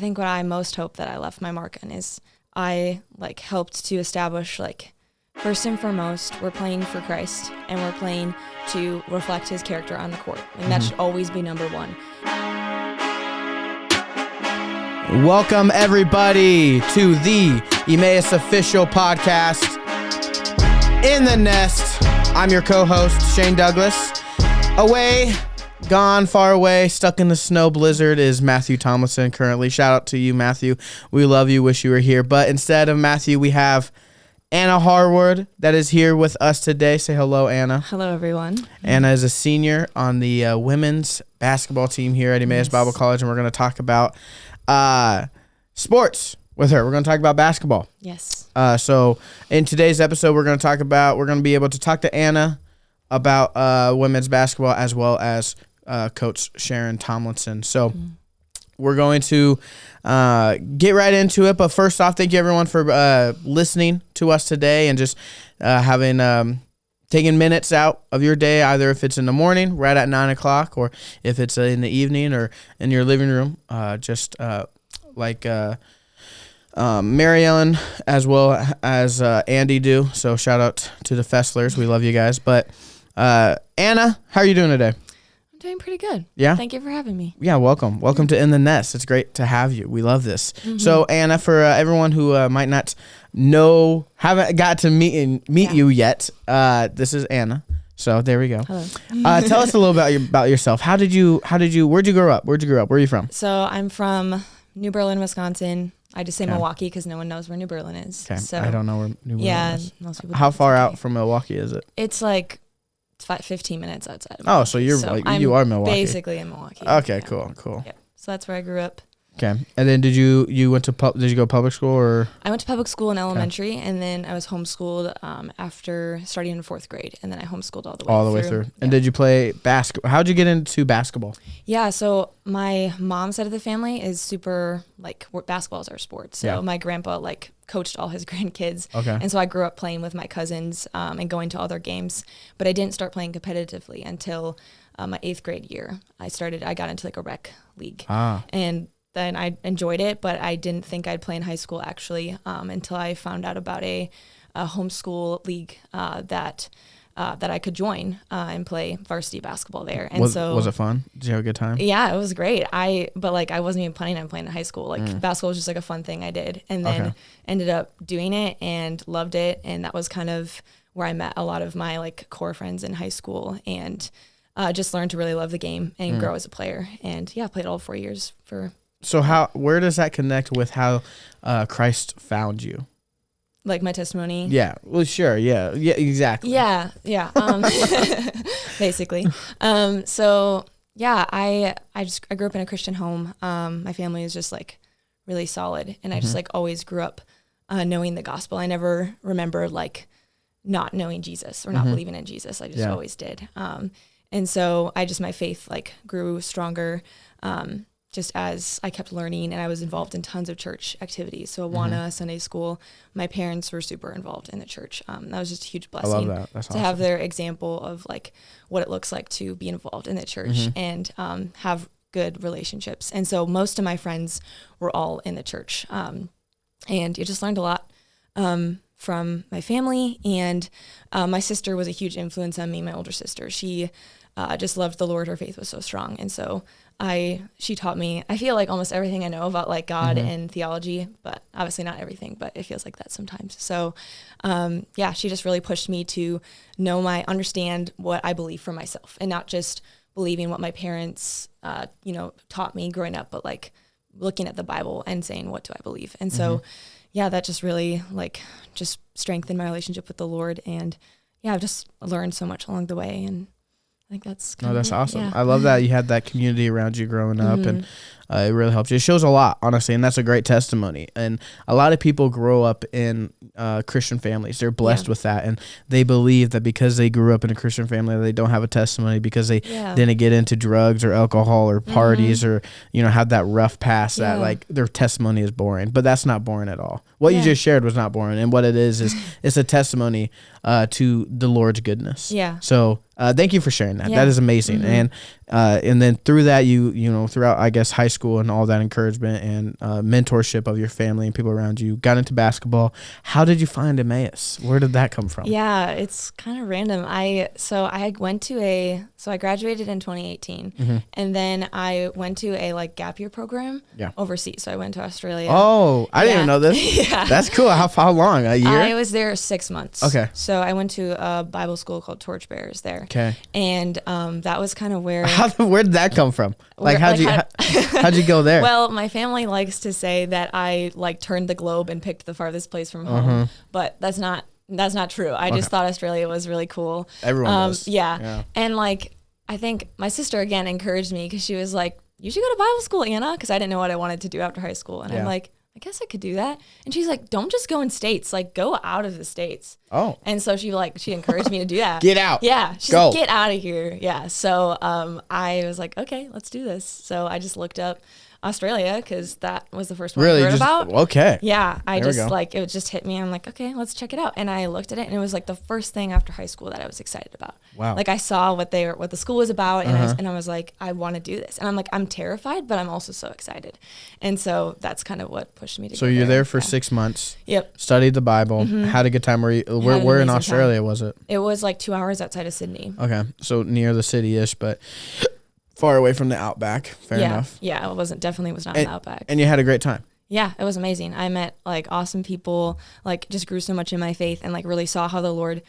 I think what I most hope that I left my mark on is I helped to establish first and foremost, we're playing for Christ and we're playing to reflect his character on the court. And that should always be number one. Welcome everybody to the Emmaus official podcast, In the Nest. I'm your co-host, Shane Douglas. Away, gone, far away, stuck in the snow blizzard is Matthew Tomlinson currently. Shout out to you, Matthew. We love you, wish you were here. But instead of Matthew, we have Anna Harwood that is here with us today. Say hello, Anna. Hello, everyone. Anna is a senior on the women's basketball team here at Emmaus Bible College, and we're going to talk about sports with her. We're going to talk about basketball. Yes. So in today's episode, we're going to be able to talk to Anna about women's basketball as well as Coach Sharon Tomlinson. So we're going to get right into it. But first off, thank you everyone for listening to us today and just taking minutes out of your day, either if it's in the morning, right at 9 o'clock, or if it's in the evening or in your living room, Mary Ellen as well as Andy do. So shout out to the Fesslers. We love you guys. But Anna, how are you doing today? I'm doing pretty good. Yeah? Thank you for having me. Yeah, welcome. Welcome to In the Nest. It's great to have you. We love this. So Anna, for everyone who might not haven't got to meet you yet, this is Anna. So there we go. Hello. Tell us a little about yourself. Where'd you grow up? Where are you from? So I'm from New Berlin, Wisconsin. I just say Okay. Milwaukee because no one knows where New Berlin is. Okay. So I don't know where New Berlin is. Most people How don't. far It's out okay. from Milwaukee is it? It's 15 minutes outside of Oh, so you are Milwaukee. Basically in Milwaukee. Okay, Yeah. cool. Yep. So that's where I grew up. Okay. And then did you go to public school or? I went to public school in elementary, and then I was homeschooled after starting in 4th grade, and then I homeschooled all the way through. And did you play basketball? How'd you get into basketball? Yeah, so my mom's side of the family is super, basketball is our sport. So my grandpa, coached all his grandkids. Okay. And so I grew up playing with my cousins and going to all their games. But I didn't start playing competitively until my 8th grade year. I got into, a rec league. And then I enjoyed it, but I didn't think I'd play in high school, actually, until I found out about a homeschool league that I could join and play varsity basketball there. And was it fun? Did you have a good time? Yeah, it was great. I wasn't even planning on playing in high school. Basketball was just a fun thing I did, and then ended up doing it and loved it. And that was kind of where I met a lot of my core friends in high school, and just learned to really love the game and grow as a player. And yeah, played all 4 years for. So where does that connect with how Christ found you? My testimony? Yeah. Well, sure. Yeah. Yeah, exactly. Yeah. Basically. So yeah, I grew up in a Christian home. My family is just really solid, and I just always grew up knowing the gospel. I never remember not knowing Jesus or not believing in Jesus. I just always did. And so my faith grew stronger. Just as I kept learning, and I was involved in tons of church activities. So Awana, Sunday school, my parents were super involved in the church. That was just a huge blessing. I love that. That's awesome. To have their example of what it looks like to be involved in the church and have good relationships. And so most of my friends were all in the church. And you just learned a lot from my family. And my sister was a huge influence on me, my older sister. She just loved the Lord. Her faith was so strong. And so she taught me, I feel almost everything I know about God and theology, but obviously not everything, but it feels like that sometimes. So she just really pushed me to understand what I believe for myself, and not just believing what my parents, taught me growing up, but looking at the Bible and saying, what do I believe? And so, that just really just strengthened my relationship with the Lord. And I've just learned so much along the way, and I think that's awesome. Yeah. I love that you had that community around you growing up, and it really helped you. It shows a lot, honestly, and that's a great testimony. And a lot of people grow up in Christian families. They're blessed with that, and they believe that because they grew up in a Christian family, they don't have a testimony because they didn't get into drugs or alcohol or parties or have that rough past that their testimony is boring. But that's not boring at all. What you just shared was not boring, and what it is it's a testimony to the Lord's goodness. Yeah. So thank you for sharing that. Yeah. That is amazing. And then through that, throughout, I guess, high school and all that encouragement and mentorship of your family and people around you, got into basketball. How did you find Emmaus? Where did that come from? Yeah, it's kind of random. I graduated in 2018, and then I went to a gap year program overseas. So I went to Australia. Oh, I didn't even know this. Yeah. That's cool. How long? A year? I was there 6 months. Okay. So I went to a Bible school called Torchbearers there. Okay. And that was kind of where... Where did that come from? How'd you go there? Well, my family likes to say that I turned the globe and picked the farthest place from home, but that's not true. I just thought Australia was really cool. Everyone does. Yeah. And I think my sister again encouraged me because she was like, you should go to Bible school, Anna, because I didn't know what I wanted to do after high school. And I'm like, I guess I could do that. And she's like, don't just go in states, go out of the states. Oh. And so she encouraged me to do that. Get out. Yeah. She's like, get out of here. Yeah. So I was like, okay, let's do this. So I just looked up Australia because that was the first one I heard about. Okay. Yeah. It just hit me. I'm like, okay, let's check it out. And I looked at it and it was the first thing after high school that I was excited about. Wow. I saw what the school was about and I was like, I want to do this. And I'm like, I'm terrified, but I'm also so excited. And so that's kind of what pushed me to So you're there for 6 months. Yep. Studied the Bible. Had a good time. Where in Australia was it? It was 2 hours outside of Sydney. Okay. So near the city-ish, but far away from the outback. Fair enough. Yeah, it definitely was not in the outback. And you had a great time. Yeah, it was amazing. I met awesome people, just grew so much in my faith and really saw how the Lord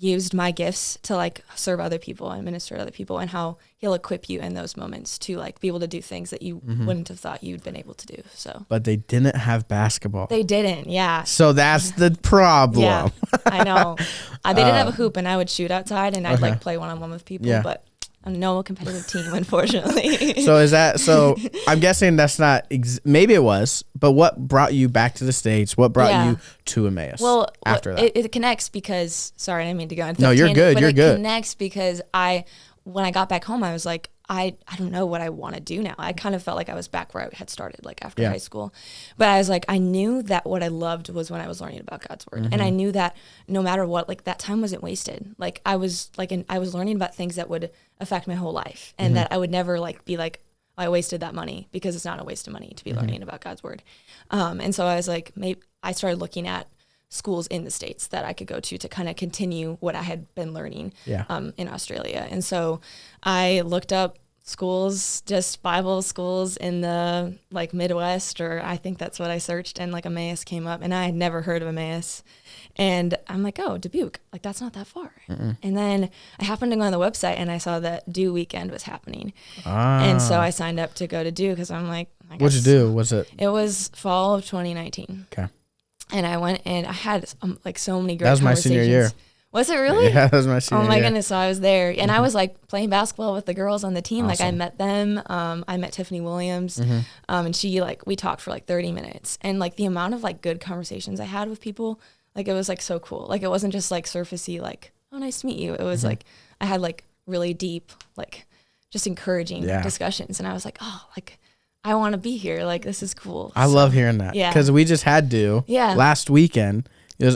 used my gifts to serve other people and minister to other people and how he'll equip you in those moments to be able to do things that you wouldn't have thought you'd been able to do. So, but they didn't have basketball. They didn't. Yeah. So that's the problem. Yeah, I know. They didn't have a hoop and I would shoot outside and I'd play one-on-one with people, but no competitive team, unfortunately. So I'm guessing that's not, maybe it was, but what brought you back to the States? What brought you to Emmaus after that? It connects because, sorry, I didn't mean to go into No, you're good. You're good. It connects because when I got back home, I was like, I don't know what I want to do now. I kind of felt like I was back where I had started, after high school. But I was like, I knew that what I loved was when I was learning about God's word. And I knew that no matter what, that time wasn't wasted. I was learning about things that would affect my whole life. And that I would never be like, I wasted that money, because it's not a waste of money to be learning about God's word. And so I was like, maybe I started looking at schools in the States that I could go to kind of continue what I had been learning in Australia. And so I looked up schools, just Bible schools in the Midwest, or I think that's what I searched, and Emmaus came up, and I had never heard of Emmaus. And I'm like, oh, Dubuque, that's not that far. And then I happened to go on the website and I saw that Do Weekend was happening. And so I signed up to go to Do because I'm like, what'd you do? Was it? It was fall of 2019. Okay. And I went and I had so many great conversations. That was my senior year. Was it really? Yeah, that was my senior year. Oh my goodness. So I was there and I was playing basketball with the girls on the team. Awesome. I met them. I met Tiffany Williams. And she we talked for 30 minutes. And the amount of good conversations I had with people, it was so cool. It wasn't just surfacey, oh, nice to meet you. It was I had really deep, just encouraging discussions. And I was like, oh, I want to be here. This is cool. I love hearing that. Yeah. Because we just had last weekend.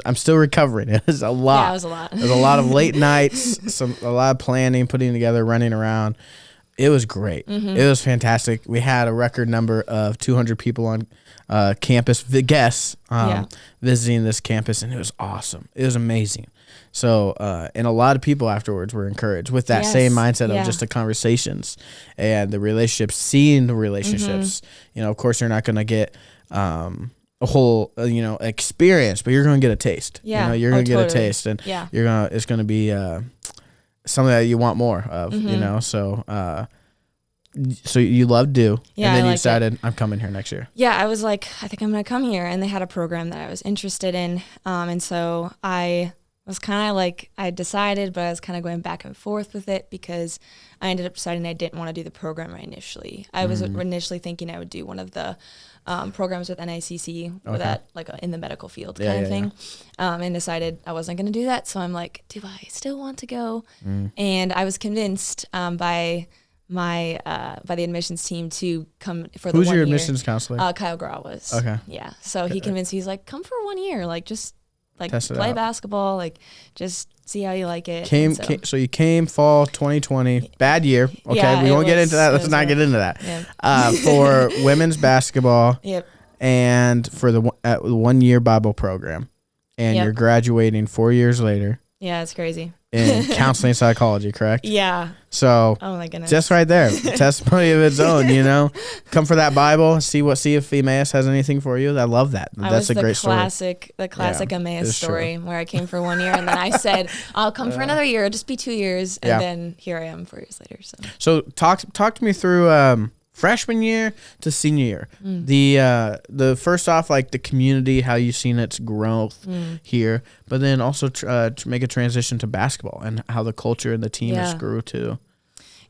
I'm still recovering. It was a lot. Yeah, it was a lot. It was a lot of late nights, a lot of planning, putting together, running around. It was great. It was fantastic. We had a record number of 200 people on campus, guests visiting this campus, and it was awesome. It was amazing. So, and a lot of people afterwards were encouraged with that same mindset of just the conversations and the relationships, seeing the relationships. Of course, you're not going to get a whole, experience, but you're going to get a taste. Yeah. You're going to get a taste, and it's going to be something that you want more of, so so you loved Do, and then you decided, I'm coming here next year. Yeah, I was like, I think I'm going to come here, and they had a program that I was interested in, and so I was kind of I decided, but I was kind of going back and forth with it because I ended up deciding I didn't want to do the program initially. I was initially thinking I would do one of the programs with NICC, or that in the medical field kind of thing, and decided I wasn't going to do that. So I'm like, do I still want to go? And I was convinced by the admissions team to come for the 1 year. Who's your admissions counselor? Kyle Grau was. Okay. Yeah. So he convinced me, he's like, come for 1 year, just like Test it play out. basketball, like just see how you like it. So you came fall 2020, bad year. Okay, Yeah, we it won't get was- into that. it Let's was not rough. get into that. Yeah. For women's basketball Yep. and for the 1 year Bible program, and Yep. you're graduating 4 years later Yeah, it's crazy. in counseling psychology, correct? Yeah. So Oh my goodness. just right there, testimony of its own. Come for that Bible, see if Emmaus has anything for you. I love that. That's a great story. The classic Emmaus it's story where I came for 1 year and then I said I'll come for another year. It'll just be 2 years, and Yeah. then here I am 4 years later. So talk to me through freshman year to senior year. The first off, like the community, how you've seen its growth here, but then also to make a transition to basketball and how the culture and the team has grew too.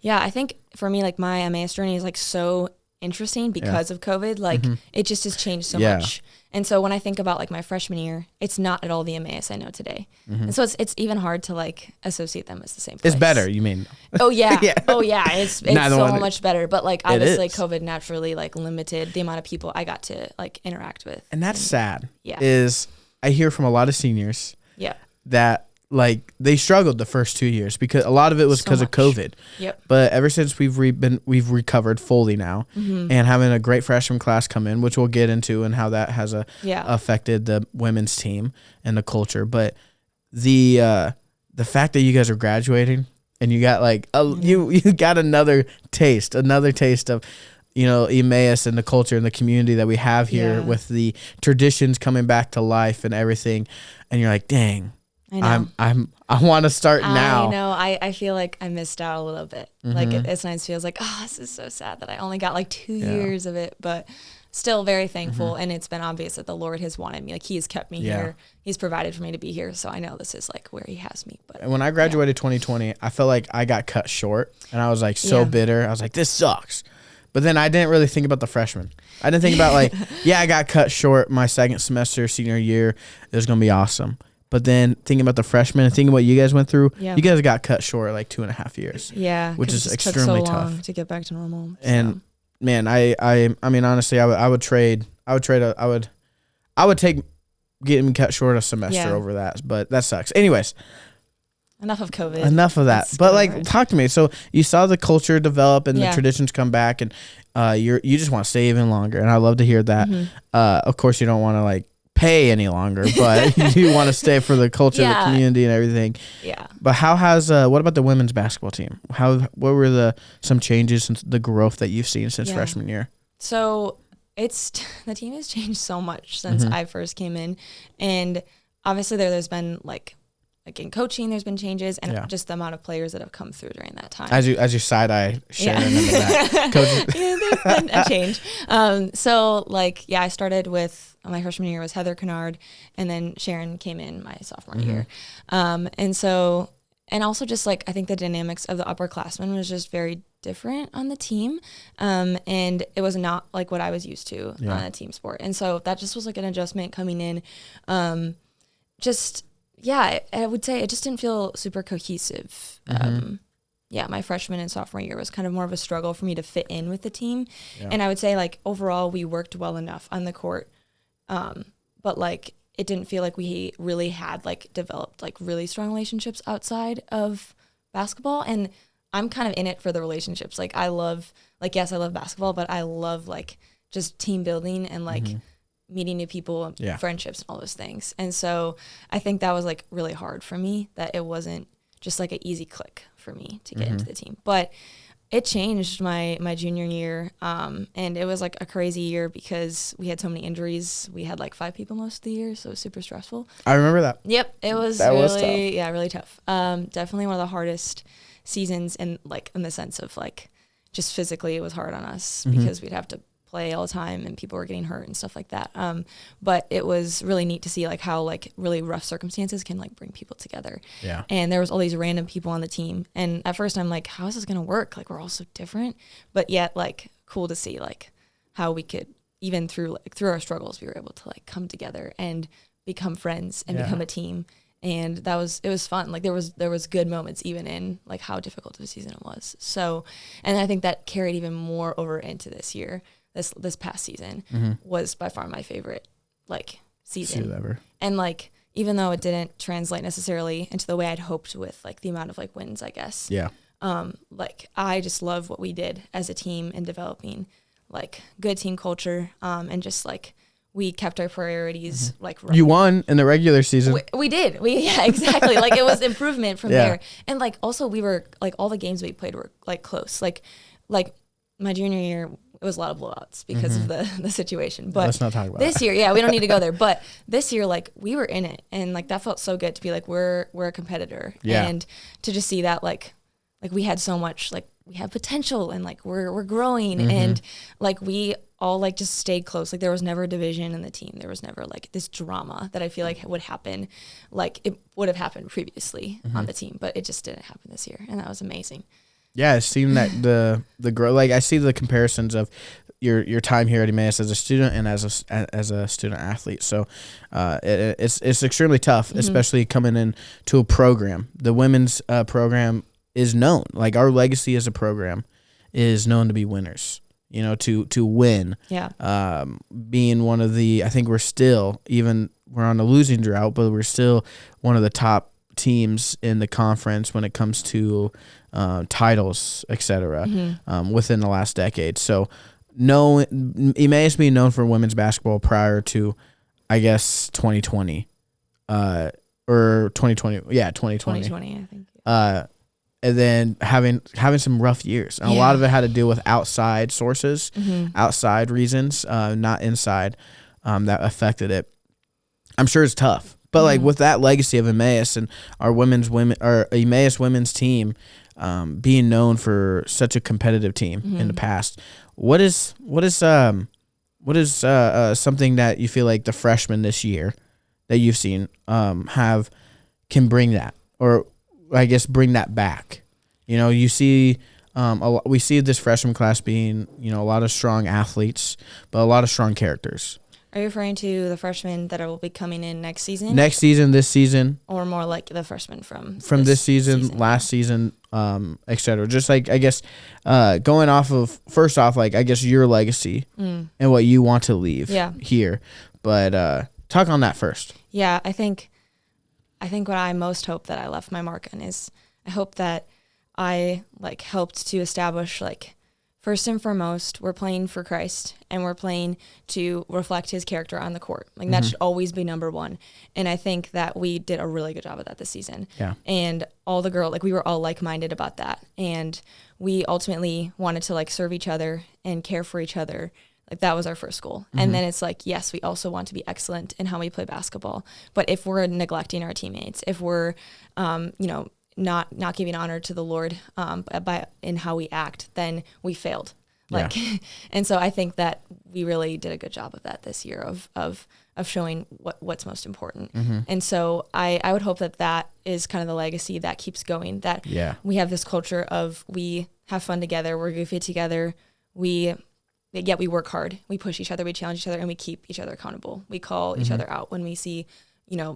Yeah, I think for me, like my Emmaus journey is like so interesting because of COVID. Like it just has changed so much. And so when I think about like my freshman year, it's not at all the Emmaus I know today. And so it's even hard to like associate them as the same place. It's better, you mean? Oh yeah. Yeah. Oh yeah. It's Neither so one. much better. But like obviously is. COVID naturally like limited the amount of people I got to like interact with. And that's sad. Yeah. Is I hear from a lot of seniors Yeah. that like they struggled the first 2 years because a lot of it was So because of much. COVID. Yep. But ever since we've recovered fully now, and having a great freshman class come in, which we'll get into, and how that has affected the women's team and the culture. But the fact that you guys are graduating and you got like you got another taste of Emmaus and the culture and the community that we have here with the traditions coming back to life and everything, and you're like, dang. I know. I want to start now. I know. I feel like I missed out a little bit. Like it sometimes feels like, oh, this is so sad that I only got like 2 years of it, but still very thankful. And it's been obvious that the Lord has wanted me. Like he has kept me here. He's provided for me to be here. So I know this is like where he has me. But when I graduated 2020, I felt like I got cut short and I was like so bitter. I was like, this sucks. But then I didn't really think about the freshmen. I didn't think about like, I got cut short my second semester, senior year. It was going to be awesome. But then thinking about the freshmen and thinking what you guys went through, you guys got cut short like 2.5 years. Yeah. Which is it just extremely took so long tough to get back to normal. And man, I mean, honestly, I would take getting cut short a semester over that, but that sucks. Anyways. Enough of COVID. Enough of that. But like, talk to me. So you saw the culture develop and the traditions come back, and you just want to stay even longer. And I love to hear that. Of course, you don't want to like pay any longer, but you do want to stay for the culture, the community, and everything. Yeah. But how has what about the women's basketball team? What were some changes since the growth that you've seen since freshman year? So the team has changed so much since I first came in, and obviously there's been like in coaching, there's been changes, and just the amount of players that have come through during that time. As you side eye Sharon in the back, coach. There's been a change. So like I started with my freshman year was Heather Kennard, and then Sharon came in my sophomore year, and also just like I think the dynamics of the upperclassmen was just very different on the team, and it was not like what I was used to on a team sport, and so that just was like an adjustment coming in. I would say it just didn't feel super cohesive. My freshman and sophomore year was kind of more of a struggle for me to fit in with the team. Yeah. And I would say like overall we worked well enough on the court. But like it didn't feel like we really had like developed like really strong relationships outside of basketball. And I'm kind of in it for the relationships. Like I love basketball, but I love like just team building and like meeting new people, friendships and all those things. And so I think that was like really hard for me, that it wasn't just like an easy click for me to get into the team. But it changed my junior year. And it was like a crazy year because we had so many injuries. We had like 5 people most of the year, so it was super stressful. I remember that. Yep. It was really tough. Definitely one of the hardest seasons in the sense of like just physically it was hard on us because we'd have to play all the time and people were getting hurt and stuff like that. But it was really neat to see like how like really rough circumstances can like bring people together. Yeah. And there was all these random people on the team. And at first I'm like, how is this going to work? Like we're all so different, but yet like cool to see like how we could even through our struggles, we were able to like come together and become friends and become a team. And it was fun. Like there was good moments even in like how difficult of a season it was. So, and I think that carried even more over into this year. This past season was by far my favorite like season ever. And like even though it didn't translate necessarily into the way I'd hoped with like the amount of like wins, I guess. Yeah. Like I just love what we did as a team in developing like good team culture, and just like we kept our priorities like right. You won in the regular season. We did. Yeah, exactly. Like it was improvement from there. And like also we were like all the games we played were like close. Like my junior year, it was a lot of blowouts because of the situation. But let's not talk about this year, yeah, we don't need to go there. But this year, like we were in it, and like that felt so good to be like we're a competitor, and to just see that like we had so much, like we have potential, and like we're growing, and like we all like just stayed close. Like there was never a division in the team. There was never like this drama that I feel like would happen, like it would have happened previously on the team, but it just didn't happen this year, and that was amazing. Yeah, it seemed that the growth. Like I see the comparisons of your time here at Emmaus as a student and as a student athlete. So it's extremely tough, especially coming in to a program. The women's program is known. Like our legacy as a program is known to be winners. You know, to win. Yeah. Being one of the, I think we're on a losing drought, but we're still one of the top teams in the conference when it comes to titles, etc. Within the last decade. So Emmaus being known for women's basketball prior to, I guess, 2020, or 2020. Yeah, 2020. 2020, I think. And then having some rough years. And a lot of it had to do with outside sources, outside reasons, not inside, that affected it. I'm sure it's tough. But like with that legacy of Emmaus and our Emmaus women's team being known for such a competitive team in the past, what is something that you feel like the freshmen this year that you've seen can bring that, or I guess bring that back? You know, you see we see this freshman class being, you know, a lot of strong athletes, but a lot of strong characters. Are you referring to the freshmen that will be coming in next season? Next season, this season, or more like the freshmen from this season, last season, etc. Just like, I guess, going off of, first off, like I guess your legacy and what you want to leave here, but talk on that first. Yeah, I think what I most hope that I left my mark on is I hope that I like helped to establish, like, first and foremost, we're playing for Christ, and we're playing to reflect his character on the court. Like that should always be number one. And I think that we did a really good job of that this season. Yeah. And all the girls, like we were all like-minded about that. And we ultimately wanted to like serve each other and care for each other. Like that was our first goal. And then it's like, yes, we also want to be excellent in how we play basketball. But if we're neglecting our teammates, if we're, not giving honor to the Lord in how we act, then we failed. Like, and so I think that we really did a good job of that this year of showing what's most important. And so I would hope that is kind of the legacy that keeps going, that we have this culture of we have fun together, we're goofy together, we work hard, we push each other, we challenge each other, and we keep each other accountable. We call each other out when we see,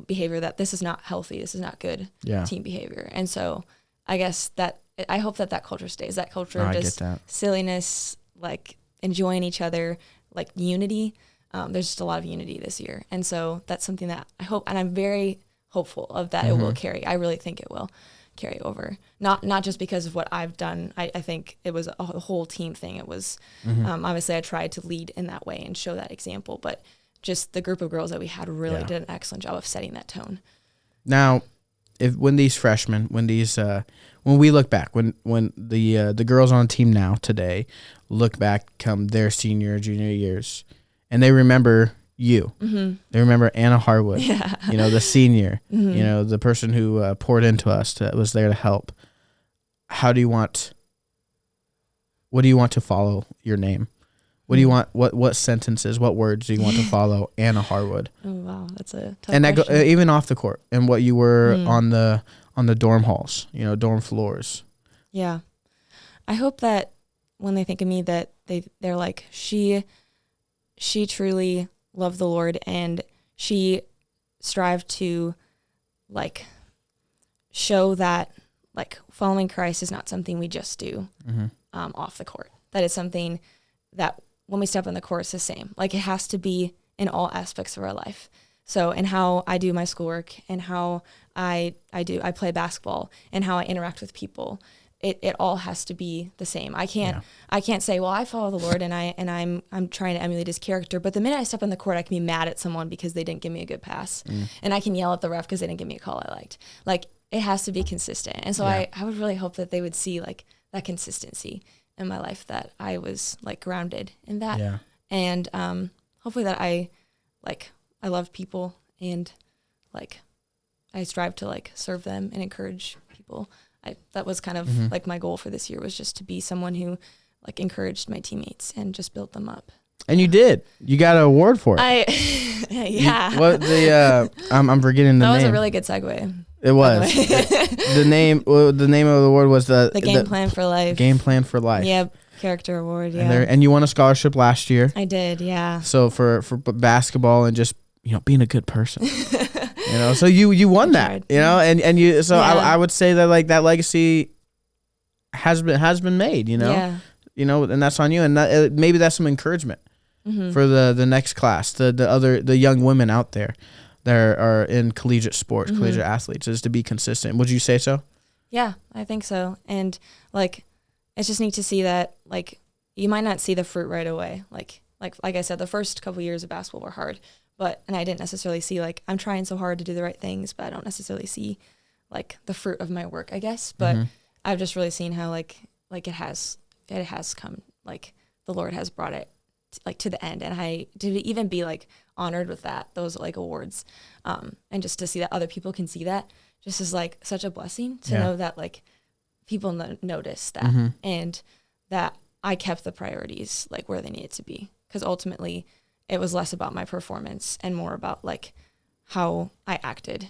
behavior that this is not healthy, this is not good team behavior. And so I guess that I hope that culture stays, that culture of just silliness, like enjoying each other, like unity. There's just a lot of unity this year. And so that's something that I hope, and I'm very hopeful of that it will carry. I really think it will carry over. Not just because of what I've done. I think it was a whole team thing. It was, obviously I tried to lead in that way and show that example, but just the group of girls that we had really did an excellent job of setting that tone. Now, when these freshmen, when we look back, when the girls on the team now today look back come their senior, junior years, and they remember you, they remember Anna Harwood, the senior, the person who poured into us, that was there to help. What do you want to follow your name? What do you want? What sentences? What words do you want to follow Anna Harwood? Oh wow, that's a tough and question. That even off the court, and what you were on the dorm halls, dorm floors. Yeah, I hope that when they think of me, that they're like, she truly loved the Lord, and she strived to like show that like following Christ is not something we just do off the court. That is something that when we step on the court, it's the same. Like it has to be in all aspects of our life. So, and how I do my schoolwork and how I play basketball and how I interact with people. It all has to be the same. I can't say, well, I follow the Lord and I'm trying to emulate his character. But the minute I step on the court, I can be mad at someone because they didn't give me a good pass. And I can yell at the ref because they didn't give me a call I liked. Like, it has to be consistent. And so I would really hope that they would see like that consistency in my life, that I was like grounded in that. Yeah. And hopefully that I love people and like I strive to like serve them and encourage people. That was kind of like my goal for this year, was just to be someone who like encouraged my teammates and just built them up. And you did. You got an award for it. I'm forgetting the name. That was a really good segue. It was. The name of the award was the Game Plan for Life. Game Plan for Life. Yep. Character award. Yeah. And you won a scholarship last year. I did. Yeah. So for basketball and just, being a good person. So you won that, and you, so yeah. I would say that like that legacy has been made, yeah. And that's on you. And that, maybe that's some encouragement for the next class, the young women out there that are in collegiate sports, collegiate athletes, is to be consistent. Would you say so? Yeah, I think so. And like, it's just neat to see that like, you might not see the fruit right away. Like I said, the first couple years of basketball were hard. And I didn't necessarily see, like, I'm trying so hard to do the right things, but I don't necessarily see, like, the fruit of my work, I guess. But I've just really seen how, like it has come, like, the Lord has brought it, to the end. And to even be, like, honored with those, like, awards, and just to see that other people can see that, just is, like, such a blessing to know that, like, people notice that and that I kept the priorities, like, where they needed to be. Because ultimately, it was less about my performance and more about like how I acted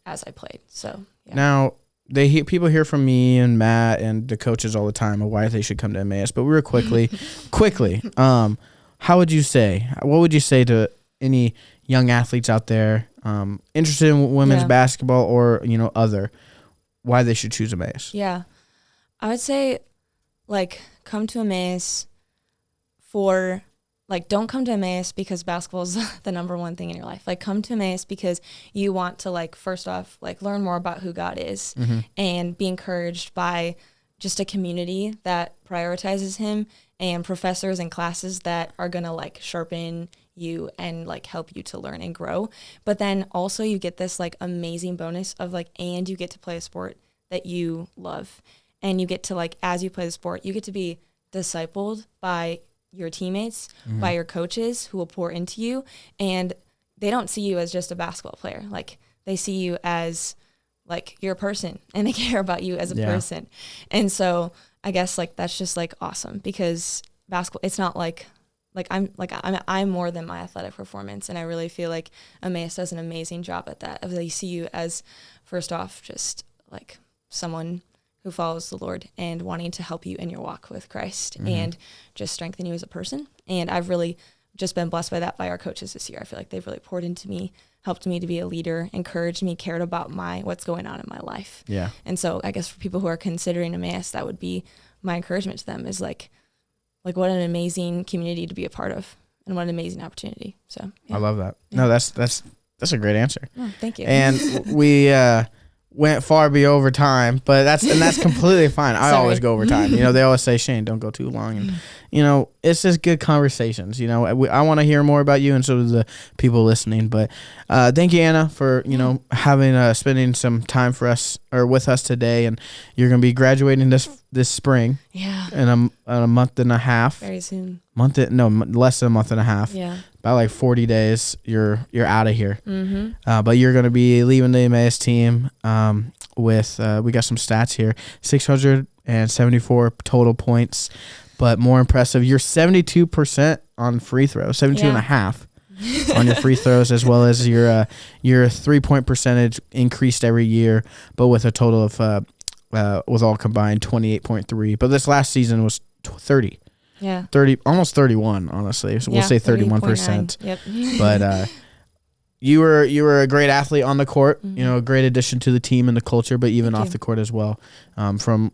as I played. So now people hear from me and Matt and the coaches all the time of why they should come to Emmaus, but we were quickly, what would you say to any young athletes out there interested in women's basketball or, other, why they should choose Emmaus? Yeah. I would say like come to Emmaus for like, don't come to Emmaus because basketball is the number one thing in your life. Like, come to Emmaus because you want to, like, first off, like, learn more about who God is and be encouraged by just a community that prioritizes him and professors and classes that are going to, like, sharpen you and, like, help you to learn and grow. But then also you get this, like, amazing bonus of, like, and you get to play a sport that you love. And you get to, like, as you play the sport, you get to be discipled by your teammates, by your coaches who will pour into you, and they don't see you as just a basketball player. Like, they see you as like you're a person and they care about you as a person. And so I guess like that's just like awesome, because basketball, it's not like I'm more than my athletic performance, and I really feel like Emmaus does an amazing job at that. They see you as, first off, just like someone who follows the Lord and wanting to help you in your walk with Christ and just strengthen you as a person. And I've really just been blessed by that by our coaches this year. I feel like they've really poured into me, helped me to be a leader, encouraged me, cared about what's going on in my life. Yeah. And so I guess for people who are considering Emmaus, that would be my encouragement to them, is like what an amazing community to be a part of and what an amazing opportunity. So I love that. No, that's a great answer. Oh, thank you. And we went far beyond over time, but that's completely fine. I always go over time. They always say, Shane, don't go too long. And, it's just good conversations. I want to hear more about you, and so do the people listening. But thank you, Anna, for, having spending some time with us today. And you're going to be graduating this spring. Yeah. In a month and a half. Very soon. Less than a month and a half. Yeah. About like 40 days, you're out of here. But you're going to be leaving the Emmaus team with, we got some stats here, 674 total points. But more impressive, you're 72% on free throws, 72 and a half on your free throws, as well as your 3-point percentage increased every year, but with a total of, with all combined, 28.3. But this last season was 30. Yeah. 30, almost 31, honestly. So we'll say 31%. Yep. But you were a great athlete on the court, a great addition to the team and the culture, but even off the court as well. From,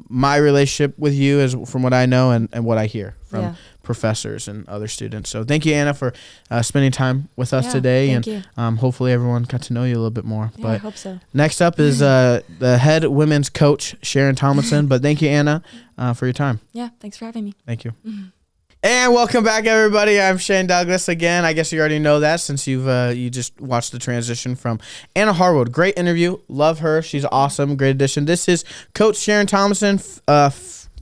my relationship with you is from what I know and what I hear from professors and other students. So thank you, Anna, for spending time with us today. Thank and you. Hopefully everyone got to know you a little bit more. Yeah, but I hope so. Next up is the head women's coach, Sharon Tomlinson. But thank you, Anna, for your time. Yeah, thanks for having me. Thank you. And welcome back, everybody. I'm Shane Douglas again. I guess you already know that since you just watched the transition from Anna Harwood. Great interview. Love her. She's awesome. Great addition. This is Coach Sharon Tomlinson,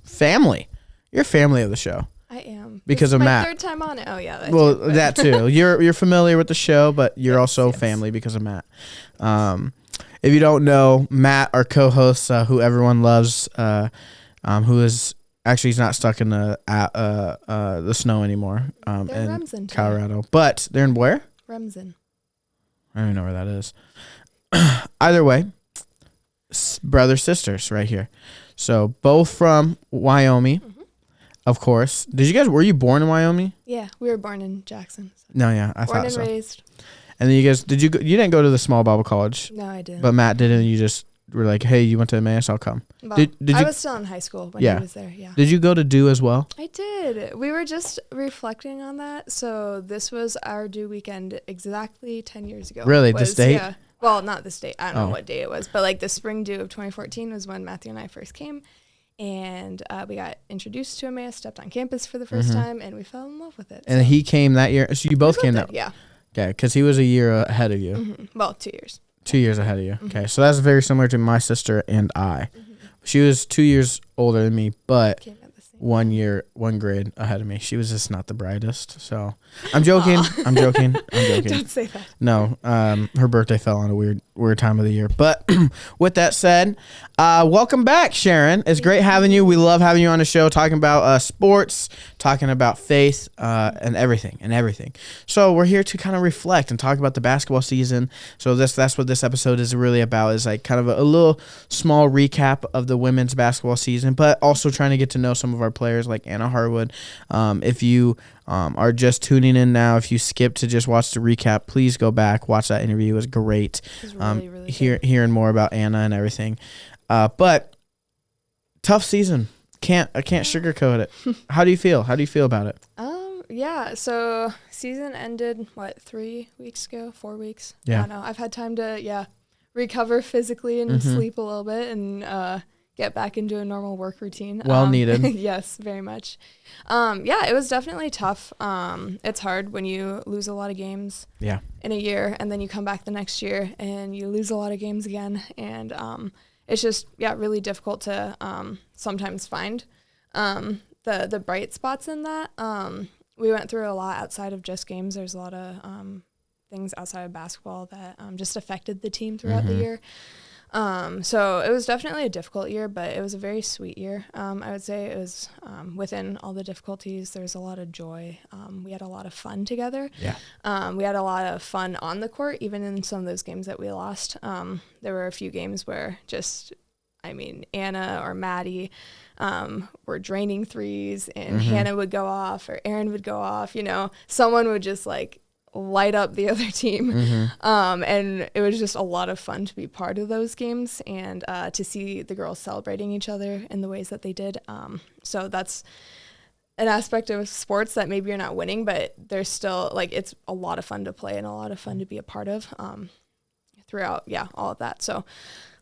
family. You're family of the show. I am. Because of Matt. Third time on it. Oh yeah. That too. You're familiar with the show, but you're also family because of Matt. If you don't know, Matt, our co-host, who everyone loves, who is actually he's not stuck in the snow anymore. They're in Remsen, Colorado, but they're in where? Remsen. I don't even know where that is. Either way, brother sisters right here. So both from Wyoming, of course. Were you born in Wyoming? Yeah, we were born in Jackson. So. No, yeah, I born thought and so. Raised. And then you guys, you didn't go to the small Bible college? No, I didn't. But Matt did, and you just were like, hey, you went to Emmaus, I'll come. Well, did you, I was still in high school when he was there, yeah. Did you go to DO as well? I did. We were just reflecting on that. So this was our DO weekend exactly 10 years ago. Really? This date? Yeah. Well, not this date. I don't know what day it was. But like the spring DO of 2014 was when Matthew and I first came. And we got introduced to Emmaus, stepped on campus for the first time, and we fell in love with it. And he came that year. So you both came that Yeah. Okay, because he was a year ahead of you. Mm-hmm. Well, 2 years. 2 years ahead of you. Okay, so that's very similar to my sister and I. She was 2 years older than me, but Came at the same 1 year, 1 grade ahead of me. She was just not the brightest. So I'm joking. I'm joking. Don't say that. No, her birthday fell on a weird time of the year. But with that said, welcome back, Sharon. It's great having you. We love having you on the show, talking about sports, talking about faith, and everything. So we're here to kind of reflect and talk about the basketball season. So that's what this episode is really about, is like kind of a little small recap of the women's basketball season, but also trying to get to know some of our players like Anna Harwood. If you are just tuning in now, if you skipped to just watch the recap, please go back, watch that interview. It was great. It was really, really good. Hearing more about Anna and everything. But tough season. I can't sugarcoat it. How do you feel? How do you feel about it? Yeah, so season ended 3 weeks ago, 4 weeks. Yeah. I don't know. I've had time to recover physically and sleep a little bit and get back into a normal work routine. Well needed. Yes, very much. It was definitely tough. It's hard when you lose a lot of games in a year, and then you come back the next year and you lose a lot of games again. And it's just, really difficult to sometimes find the bright spots in that. We went through a lot outside of just games. There's a lot of things outside of basketball that just affected the team throughout the year. So it was definitely a difficult year, but it was a very sweet year. I would say it was within all the difficulties, there's a lot of joy. We had a lot of fun together. Yeah. We had a lot of fun on the court, even in some of those games that we lost. There were a few games where Anna or Maddie were draining threes, and Hannah would go off or Aaron would go off. Someone would just light up the other team. And it was just a lot of fun to be part of those games and to see the girls celebrating each other in the ways that they did. So that's an aspect of sports that maybe you're not winning, but there's still it's a lot of fun to play and a lot of fun to be a part of throughout all of that. So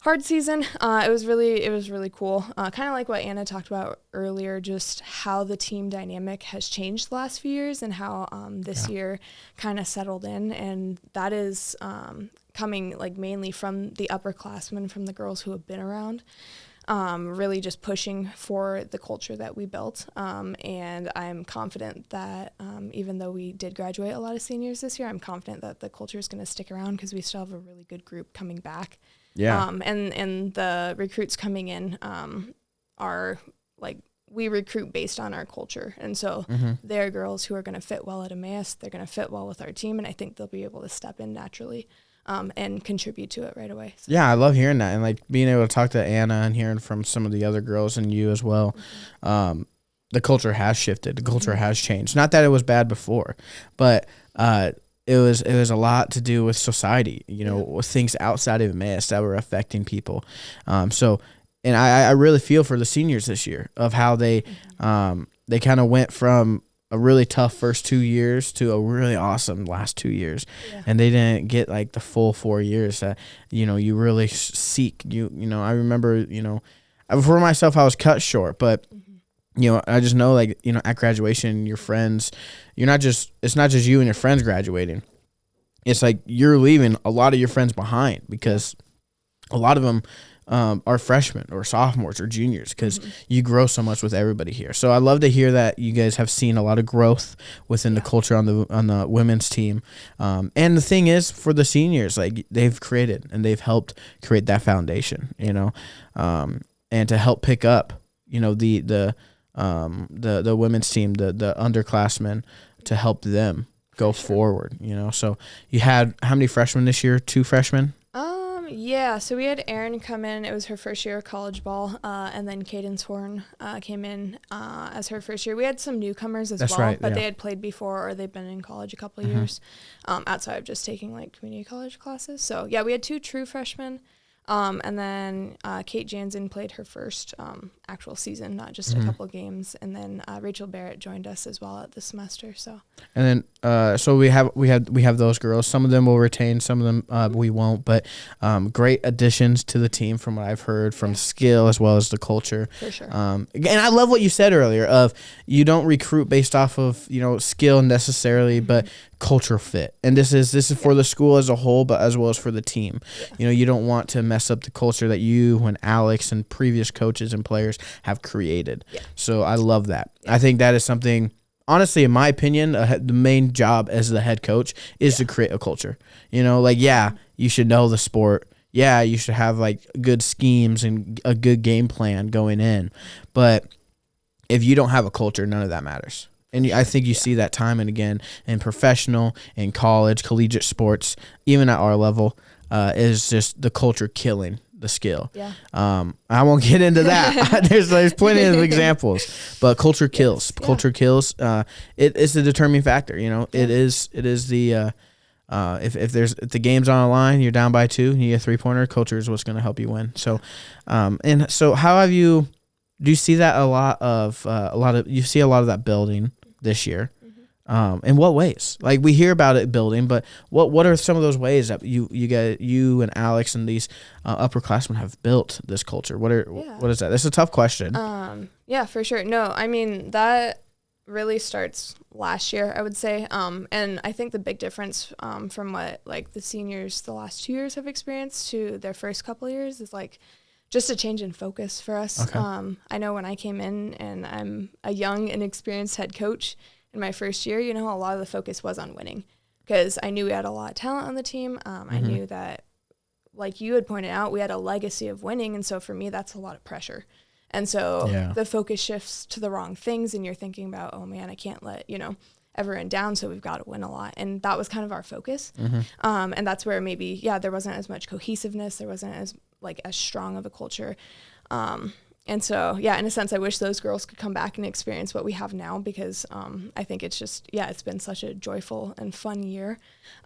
hard season. It was really cool. Kind of like what Anna talked about earlier, just how the team dynamic has changed the last few years and how this year kind of settled in. And that is coming mainly from the upperclassmen, from the girls who have been around, really just pushing for the culture that we built. And I'm confident that even though we did graduate a lot of seniors this year, I'm confident that the culture is going to stick around because we still have a really good group coming back. Yeah. And the recruits coming in are we recruit based on our culture. And so they're girls who are going to fit well at Emmaus. They're going to fit well with our team. And I think they'll be able to step in naturally and contribute to it right away. So. Yeah, I love hearing that. And being able to talk to Anna and hearing from some of the other girls and you as well. The culture has shifted. The culture has changed. Not that it was bad before, but it was a lot to do with society, with things outside of Emmaus that were affecting people. And I really feel for the seniors this year of how they they kind of went from a really tough first 2 years to a really awesome last 2 years. Yeah. And they didn't get like the full 4 years that, you really seek. I remember, for myself, I was cut short, but I just know, like, at graduation, your friends, it's not just you and your friends graduating. It's like you're leaving a lot of your friends behind because a lot of them are freshmen or sophomores or juniors because you grow so much with everybody here. So I love to hear that you guys have seen a lot of growth within the culture on the women's team. And the thing is, for the seniors, like, they've created and they've helped create that foundation, and to help pick up, the women's team, the underclassmen, to help them go forward, So you had how many freshmen this year? 2 freshmen? Yeah, so we had Erin come in. It was her first year of college ball, and then Cadence Horn came in as her first year. We had some newcomers as well, right, but they had played before or they'd been in college a couple of years, outside of just taking like community college classes. So yeah, we had 2 true freshmen. And then Kate Jansen played her first actual season, not just a couple games. And then Rachel Barrett joined us as well at the semester. So. And then so we have those girls. Some of them will retain, some of them we won't. But great additions to the team from what I've heard, from skill as well as the culture. For sure. And I love what you said earlier of you don't recruit based off of skill necessarily, but culture fit. And this is for the school as a whole, but as well as for the team. Yeah. You don't want to mess up the culture that you and Alex and previous coaches and players have created. Yeah. So I love that. Yeah. I think that is something, honestly, in my opinion, the main job as the head coach is to create a culture. You should know the sport. Yeah, you should have like good schemes and a good game plan going in. But if you don't have a culture, none of that matters. And I think you see that time and again in professional, in college, collegiate sports, even at our level, is just the culture killing the skill. Yeah. I won't get into that. There's plenty of examples, but culture kills. Yes, culture kills. It's the determining factor. It is the if the game's on a line, you're down by 2, you need a 3-pointer. Culture is what's going to help you win. So, and so how have you? Do you see that you see a lot of that building this year? In what ways? Like, we hear about it building, but what are some of those ways that you and Alex and these upperclassmen have built this culture? What is that? That's a tough question. Yeah, for sure. No, I mean, that really starts last year, I would say. And I think the big difference from what like the seniors the last 2 years have experienced to their first couple of years is like just a change in focus for us. Okay. I know when I came in, and I'm a young, inexperienced head coach in my first year, a lot of the focus was on winning because I knew we had a lot of talent on the team. I knew that, like you had pointed out, we had a legacy of winning. And so for me, that's a lot of pressure. And so the focus shifts to the wrong things, and you're thinking about, oh man, I can't let, everyone down, so we've got to win a lot. And that was kind of our focus. And that's where maybe, there wasn't as much cohesiveness. There wasn't as strong of a culture. And so, in a sense, I wish those girls could come back and experience what we have now because I think it's just, it's been such a joyful and fun year.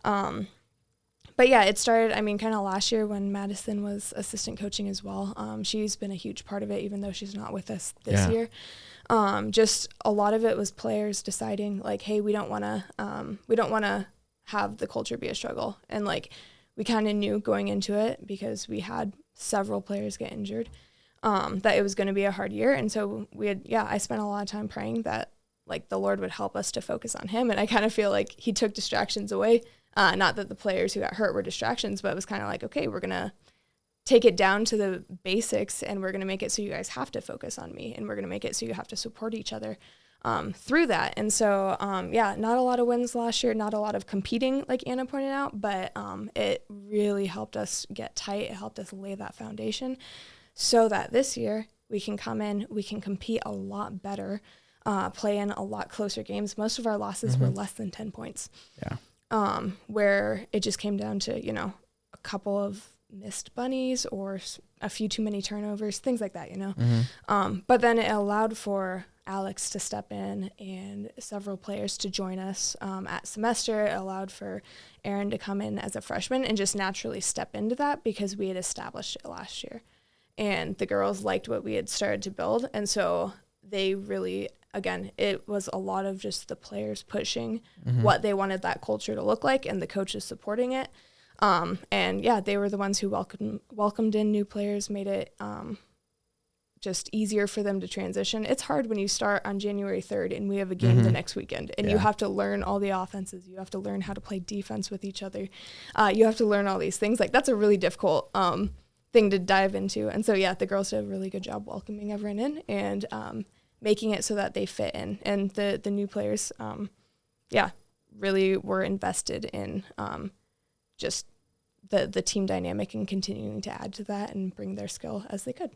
But it started, kind of last year when Madison was assistant coaching as well. She's been a huge part of it, even though she's not with us this year. Just a lot of it was players deciding like, hey, we don't want to have the culture be a struggle. And like, we kind of knew going into it because we had several players get injured, that it was going to be a hard year. And so I spent a lot of time praying that like the Lord would help us to focus on him. And I kind of feel like he took distractions away. Not that the players who got hurt were distractions, but it was kind of like, okay, we're going to take it down to the basics, and we're going to make it so you guys have to focus on me, and we're going to make it so you have to support each other through that. And so, not a lot of wins last year, not a lot of competing, like Anna pointed out, but it really helped us get tight. It helped us lay that foundation so that this year we can come in, we can compete a lot better, play in a lot closer games. Most of our losses were less than 10 points. Yeah. Where it just came down to, a couple of missed bunnies or a few too many turnovers, things like that, But then it allowed for Alex to step in and several players to join us at semester. It allowed for Erin to come in as a freshman and just naturally step into that because we had established it last year. And the girls liked what we had started to build. And so they really again, it was a lot of just the players pushing what they wanted that culture to look like and the coaches supporting it. And yeah, they were the ones who welcomed in new players, made it just easier for them to transition. It's hard when you start on January 3rd and we have a game the next weekend and you have to learn all the offenses. You have to learn how to play defense with each other. You have to learn all these things. Like, that's a really difficult thing to dive into. And so, yeah, the girls did a really good job welcoming everyone in and making it so that they fit in. And the new players, really were invested in just the team dynamic and continuing to add to that and bring their skill as they could.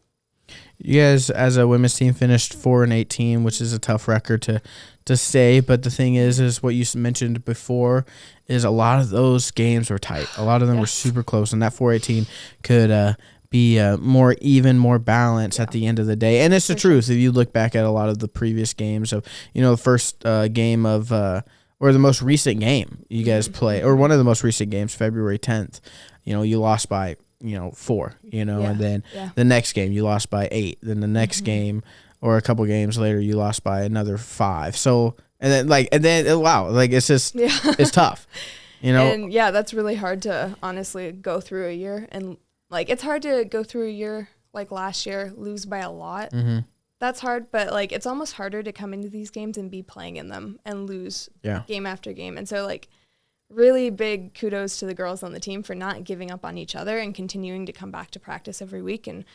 You guys, as a women's team, finished 4-18, which is a tough record to say. But the thing is what you mentioned before is a lot of those games were tight. A lot of them were super close, and that 4-18 could be more even, more balanced at the end of the day. And it's the truth. If you look back at a lot of the previous games of, the first game of or the most recent game you guys play, or one of the most recent games, February 10th, you lost by 4, and then the next game you lost by 8. Then the next game or a couple games later you lost by another 5. So, wow, like it's just, it's tough, And that's really hard to honestly go through a year. And like, it's hard to go through a year like last year, lose by a lot. That's hard, but like, it's almost harder to come into these games and be playing in them and lose game after game. And so like, really big kudos to the girls on the team for not giving up on each other and continuing to come back to practice every week and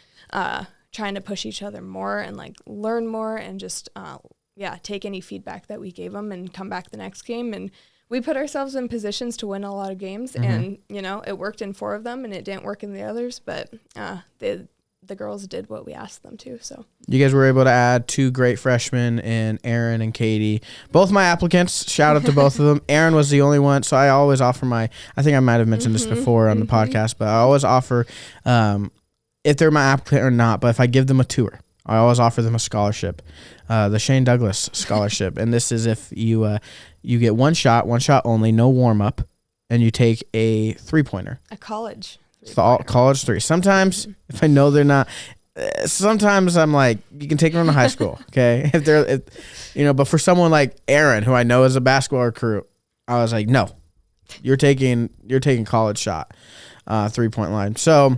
trying to push each other more and like learn more and just take any feedback that we gave them and come back the next game. And we put ourselves in positions to win a lot of games and it worked in 4 of them and it didn't work in the others, but the girls did what we asked them to. So you guys were able to add 2 great freshmen in Aaron and Katie, both my applicants. Shout out to both of them. Aaron was the only one, so I always offer I think I might have mentioned this before on the podcast, but I always offer, if they're my applicant or not, but if I give them a tour, I always offer them a scholarship, the Shane Douglas scholarship. And this is if you get one shot only, no warm up, and you take a 3-pointer. A college. College 3. Sometimes if I know they're not, sometimes I'm like, you can take them to high school, okay? But for someone like Aaron, who I know is a basketball recruit, I was like, no, you're taking college shot, 3-point line. So,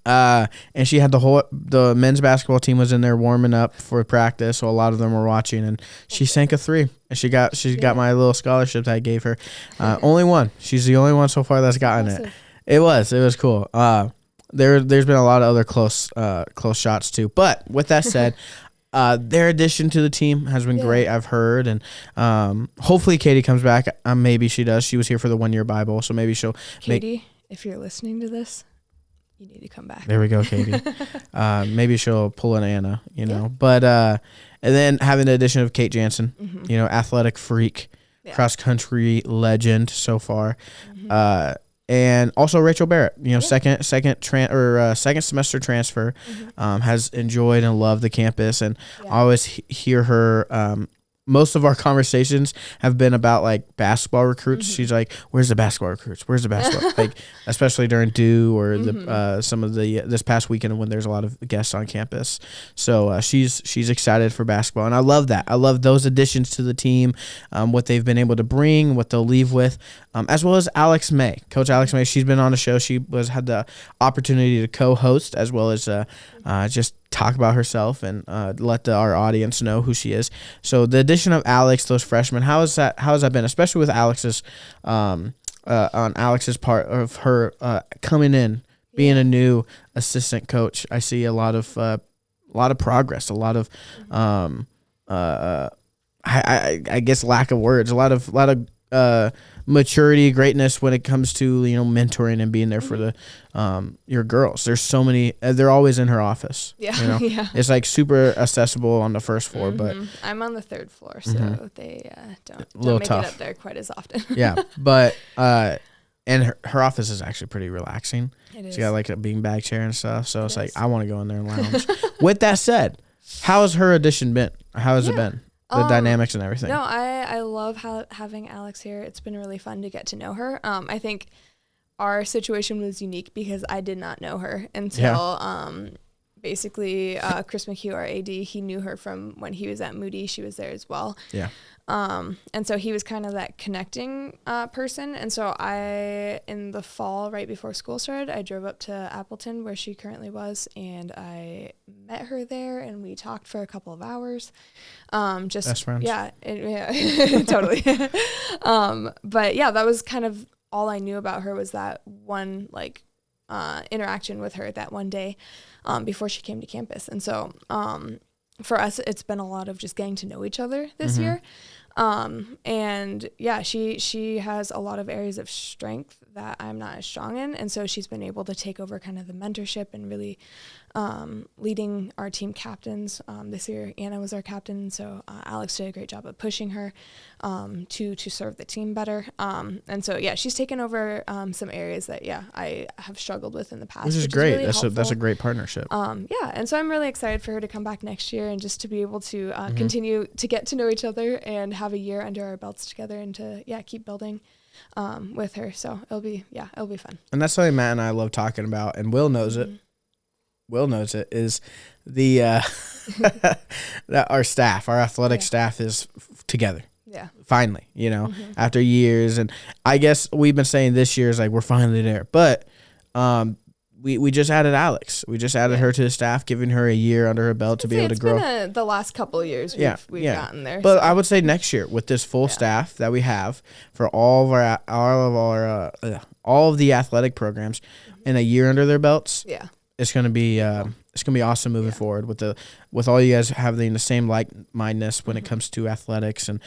and she had the men's basketball team was in there warming up for practice, so a lot of them were watching, and she sank a 3, and she got my little scholarship that I gave her. Only one. She's the only one so far that's gotten it. It was cool. There's been a lot of other close shots too. But with that said, their addition to the team has been great, I've heard, and hopefully Katie comes back. Maybe she does. She was here for the 1-year Bible, so maybe she'll. Katie, if you're listening to this, you need to come back. There we go, Katie. Maybe she'll pull an Anna, But and then having the addition of Kate Jansen, athletic freak, cross country legend so far. And also Rachel Barrett, second semester transfer, has enjoyed and loved the campus, and I always hear her. Most of our conversations have been about like basketball recruits. She's like, "Where's the basketball recruits? Where's the basketball?" Like, especially during due or the some of the this past weekend when there's a lot of guests on campus. So she's excited for basketball, and I love that. I love those additions to the team, what they've been able to bring, what they'll leave with, as well as Alex May, Coach Alex May. She's been on the show. She had the opportunity to co-host as well as just talk about herself and let our audience know who she is. So the addition of Alex, those freshmen, how has that been, especially with Alex's on Alex's part of her coming in, being a new assistant coach? I see a lot of progress, a lot of I guess lack of words, a lot of maturity, greatness when it comes to mentoring and being there for the your girls. There's so many. They're always in her office. It's like super accessible on the first floor, but I'm on the 3rd floor, so they don't make tough. it up there quite as often. But and her office is actually pretty relaxing. She's got like a beanbag chair and stuff, so it's like I want to go in there and lounge. With that said, how has her addition been? How has it been? The dynamics and everything. No, I love having Alex here. It's been really fun to get to know her. I think our situation was unique because I did not know her until basically Chris McHugh, our AD, he knew her from when he was at Moody. She was there as well. Yeah. And so he was kind of that connecting person. And so in the fall, right before school started, I drove up to Appleton where she currently was, and I met her there, and we talked for a couple of hours. Best friends. Yeah, totally. But yeah, that was kind of all I knew about her, was that one like interaction with her that one day before she came to campus. And so for us, it's been a lot of just getting to know each other this year. And yeah, she has a lot of areas of strength that I'm not as strong in. And so she's been able to take over kind of the mentorship and really leading our team captains. This year, Anna was our captain. And so Alex did a great job of pushing her to serve the team better. And so, yeah, she's taken over some areas that, I have struggled with in the past. Which is great. Really that's a great partnership. Yeah. And so I'm really excited for her to come back next year and just to be able to continue to get to know each other and have a year under our belts together and to, keep building with her. So it'll be fun. And that's something Matt and I love talking about, and Will knows it. Will knows it, is the that our athletic staff is together. Yeah. Finally, after years. And I guess we've been saying this year is like we're finally there. But we just added Alex. We just added her to the staff, giving her a year under her belt to be able to grow. It's been the last couple of years we've gotten there. But I would say next year with this full staff that we have for all of the athletic programs and a year under their belts. Yeah. It's gonna be awesome moving forward with all you guys having the same like-mindedness when it comes to athletics and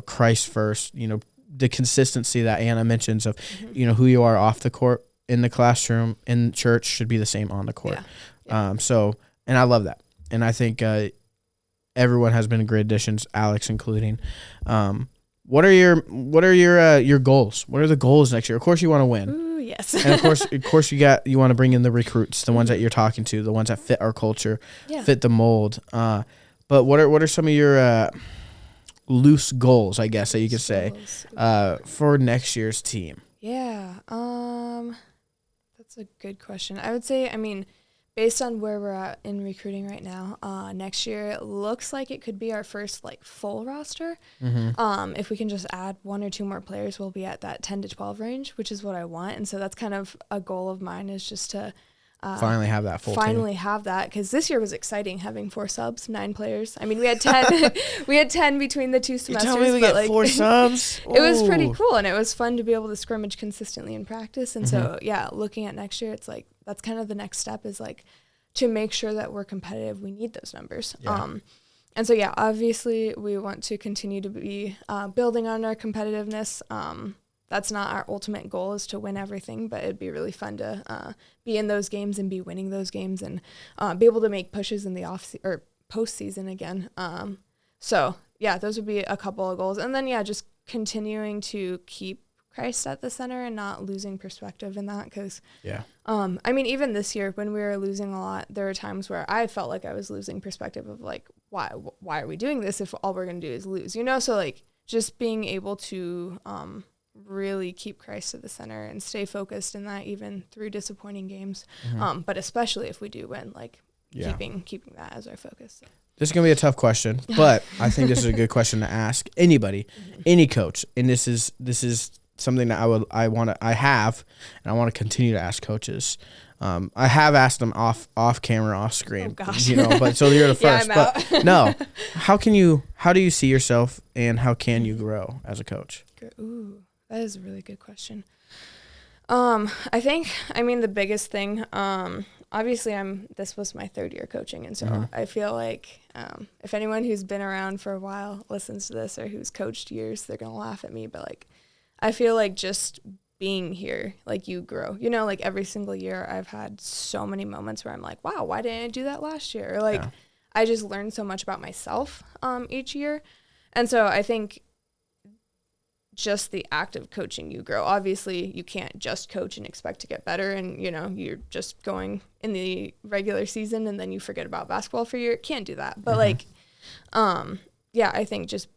Christ first. The consistency that Anna mentions of who you are off the court, in the classroom, in church should be the same on the court. And I love that, and I think everyone has been great additions, Alex including. What are your goals? What are the goals next year? Of course, you want to win. Ooh, yes. And of course, you want to bring in the recruits, the ones that you're talking to, the ones that fit our culture, fit the mold. But what are some of your loose goals, I guess that you could say, for next year's team? Yeah. That's a good question. I would say, based on where we're at in recruiting right now, next year it looks like it could be our first full roster. If we can just add 1 or 2 more players, we'll be at that 10 to 12 range, which is what I want. And so that's kind of a goal of mine, is just to finally have that full team. Have that, because this year was exciting having 4 subs, 9 players. We had 10. We had 10 between the 2 semesters. You tell me we get 4 subs? It was pretty cool, and it was fun to be able to scrimmage consistently in practice. And so, looking at next year, it's that's kind of the next step, is to make sure that we're competitive. We need those numbers. And so, obviously we want to continue to be building on our competitiveness. That's not our ultimate goal, is to win everything, but it'd be really fun to be in those games and be winning those games and be able to make pushes in the postseason again. So those would be a couple of goals. And then, just continuing to keep Christ at the center and not losing perspective in that, because even this year when we were losing a lot, there were times where I felt like I was losing perspective of why are we doing this if all we're going to do is lose, so just being able to really keep Christ at the center and stay focused in that, even through disappointing games. But especially if we do win, keeping that as our focus. This is going to be a tough question, but I think this is a good question to ask anybody, any coach. And this is something that I have, and I want to continue to ask coaches. I have asked them off camera, off screen, but so you're the first. But no, how do you see yourself, and how can you grow as a coach? Ooh, that is a really good question. I think, the biggest thing, obviously this was my 3rd year coaching. And so I feel like, if anyone who's been around for a while listens to this, or who's coached years, they're going to laugh at me. But I feel like just being here, you grow, every single year I've had so many moments where I'm like, wow, why didn't I do that last year? Or I just learned so much about myself, each year. And so I think just the act of coaching, you grow. Obviously you can't just coach and expect to get better, and you're just going in the regular season and then you forget about basketball for a year. Can't do that. But I think just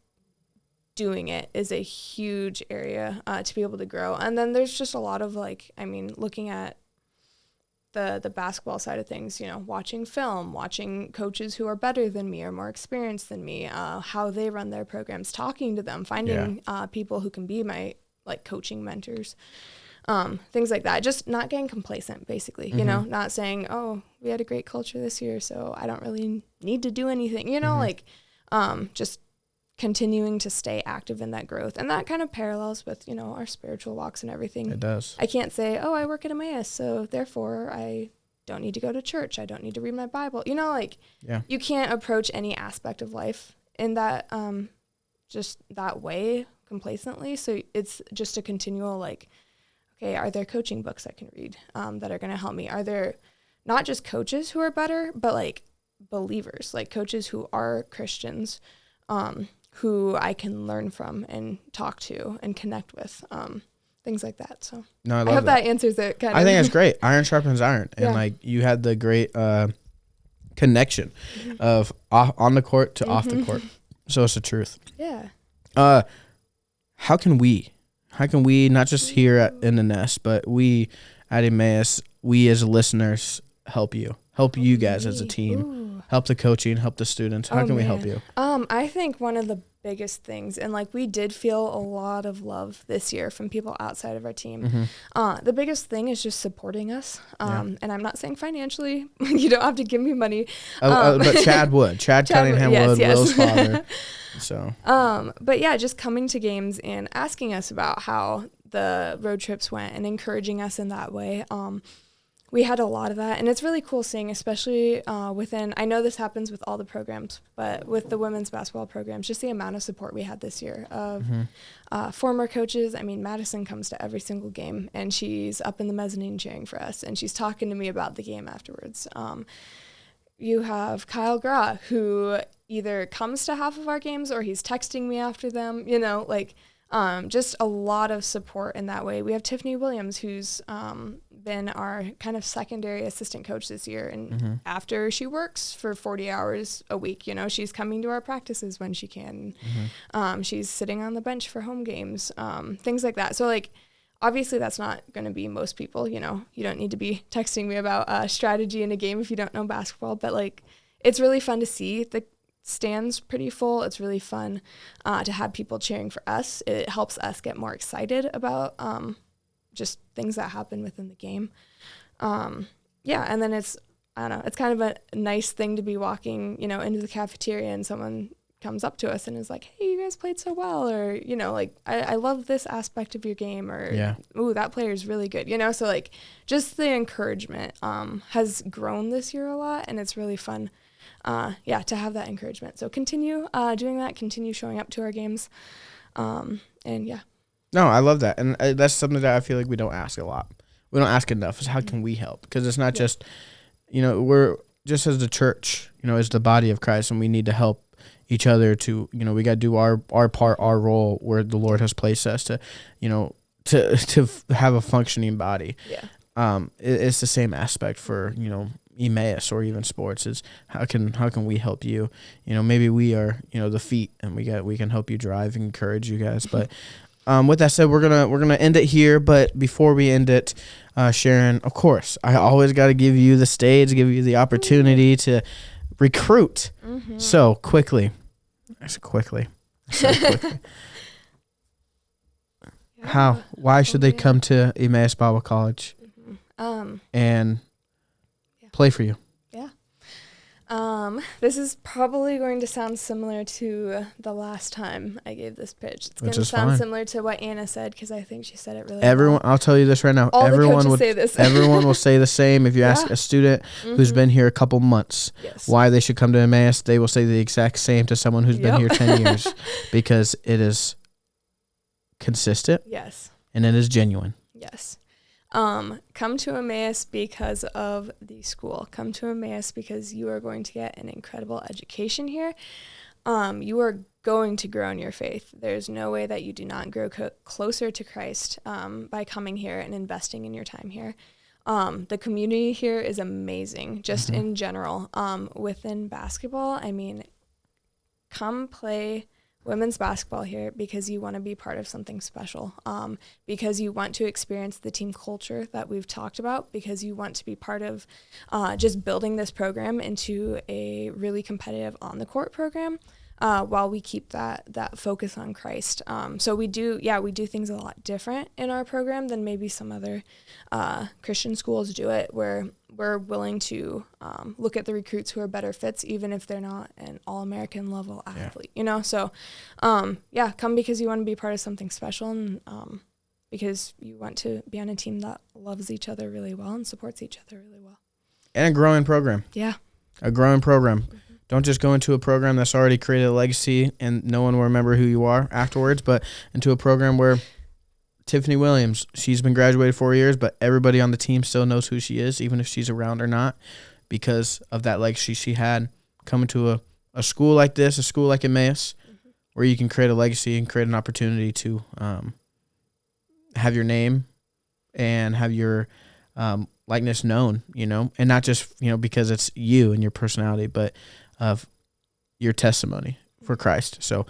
doing it is a huge area to be able to grow. And then there's just a lot of looking at the basketball side of things, watching film, watching coaches who are better than me or more experienced than me, how they run their programs, talking to them, finding people who can be my like coaching mentors, things like that. Just not getting complacent, basically, not saying, oh, we had a great culture this year, so I don't really need to do anything, like just continuing to stay active in that growth. And that kind of parallels with, our spiritual walks and everything. It does. I can't say, oh, I work at Emmaus, so therefore I don't need to go to church. I don't need to read my Bible. You can't approach any aspect of life in that, just that way complacently. So it's just a continual, like, okay, are there coaching books I can read that are going to help me? Are there not just coaches who are better, but like believers, like coaches who are Christians, who I can learn from and talk to and connect with, things like that. So no, I hope that answers it. Kind of. I think it's great. Iron sharpens iron. And like you had the great connection of on the court to off the court. So it's the truth. Yeah. How can we not just here in the Nest, but we at Emmaus, we as listeners help you guys as a team? Ooh. Help the coaching, help the students. How can we help you? I think one of the biggest things, and like we did feel a lot of love this year from people outside of our team. The biggest thing is just supporting us. And I'm not saying financially, you don't have to give me money. But Chad would. Chad Cunningham would, Will's father. So. But yeah, just coming to games and asking us about how the road trips went and encouraging us in that way. We had a lot of that, and it's really cool seeing, especially within, I know this happens with all the programs, but with the women's basketball programs, just the amount of support we had this year of former coaches. I mean, Madison comes to every single game, and she's up in the mezzanine cheering for us, and she's talking to me about the game afterwards. You have Kyle Gra, who either comes to half of our games or he's texting me after them, just a lot of support in that way. We have Tiffany Williams, who's been our kind of secondary assistant coach this year. And after she works for 40 hours a week, she's coming to our practices when she can. She's sitting on the bench for home games, things like that. So, like, obviously that's not going to be most people, you don't need to be texting me about strategy in a game if you don't know basketball. But, like, it's really fun to see the stands pretty full. It's really fun to have people cheering for us. It helps us get more excited about just things that happen within the game. And then it's kind of a nice thing to be walking, into the cafeteria and someone comes up to us and is like, hey, you guys played so well, or, I love this aspect of your game, or, ooh, that player is really good, so, like, just the encouragement has grown this year a lot, and it's really fun to have that encouragement. So continue doing that, continue showing up to our games. No, I love that. And that's something that I feel like we don't ask a lot. We don't ask enough is how can we help? Because it's not just, we're just as the church, as the body of Christ, and we need to help each other to, we got to do our part, our role where the Lord has placed us to, to have a functioning body. Yeah. It's the same aspect for, Emmaus or even sports is how can we help you? Maybe we are, the feet, and we can help you drive and encourage you guys. But with that said, we're gonna end it here. But before we end it, Sharon, of course, I always got to give you the stage, give you the opportunity to recruit. So quickly. Why should they come to Emmaus Bible College and play for you? This is probably going to sound similar to the last time I gave this pitch. It's going to sound similar to what Anna said, because I think she said it really well. I'll tell you this right now. Everyone would say this. Everyone will say the same. If you ask a student who's been here a couple months why they should come to Emmaus, they will say the exact same to someone who's been here 10 years, because it is consistent. Yes. And it is genuine. Yes. Come to Emmaus because of the school. Come to Emmaus because you are going to get an incredible education here. You are going to grow in your faith. There's no way that you do not grow closer to Christ by coming here and investing in your time here. The community here is amazing, just in general. Within basketball, I mean, come play women's basketball here because you want to be part of something special, because you want to experience the team culture that we've talked about, because you want to be part of just building this program into a really competitive on-the-court program, while we keep that focus on Christ. So we do things a lot different in our program than maybe some other Christian schools do it, where we're willing to look at the recruits who are better fits, even if they're not an all-American level athlete, you know? So, come because you want to be part of something special, and because you want to be on a team that loves each other really well and supports each other really well. And a growing program. Yeah. A growing program. Mm-hmm. Don't just go into a program that's already created a legacy and no one will remember who you are afterwards, but into a program where Tiffany Williams, she's been graduated 4 years, but everybody on the team still knows who she is, even if she's around or not, because of that legacy she had. Coming to a school like this, a school like Emmaus, where you can create a legacy and create an opportunity to have your name and have your likeness known, you know, and not just, you know, because it's you and your personality, but of your testimony for Christ. So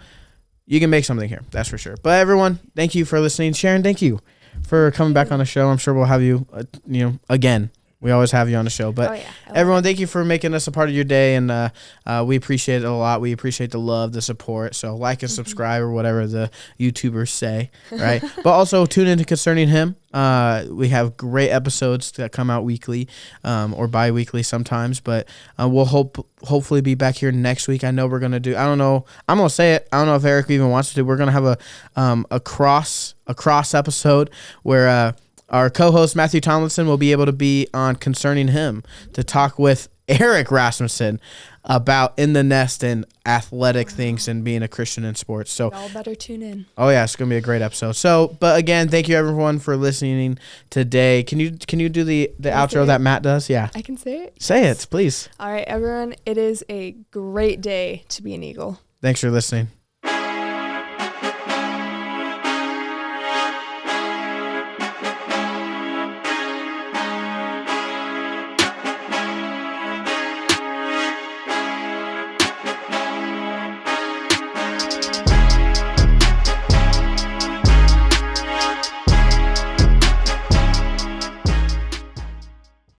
you can make something here, that's for sure. But everyone, thank you for listening. Sharon, thank you for coming back on the show. I'm sure we'll have you, again. We always have you on the show. But everyone, thank you for making us a part of your day, and we appreciate it a lot. We appreciate the love, the support. So like and subscribe, or whatever the YouTubers say, right? But also tune into Concerning Him. We have great episodes that come out weekly or bi-weekly sometimes. But we'll hopefully be back here next week. I know we're going to do, I don't know, I'm going to say it. I don't know if Eric even wants to. We're going to have a cross episode where our co-host Matthew Tomlinson will be able to be on Concerning Him to talk with Eric Rasmussen about In the Nest and athletic things and being a Christian in sports. So y'all better tune in. Oh yeah, it's gonna be a great episode. So, but again, thank you everyone for listening today. Can you do the outro that Matt does? Yeah, I can say it. Say it, please. All right, everyone. It is a great day to be an Eagle. Thanks for listening.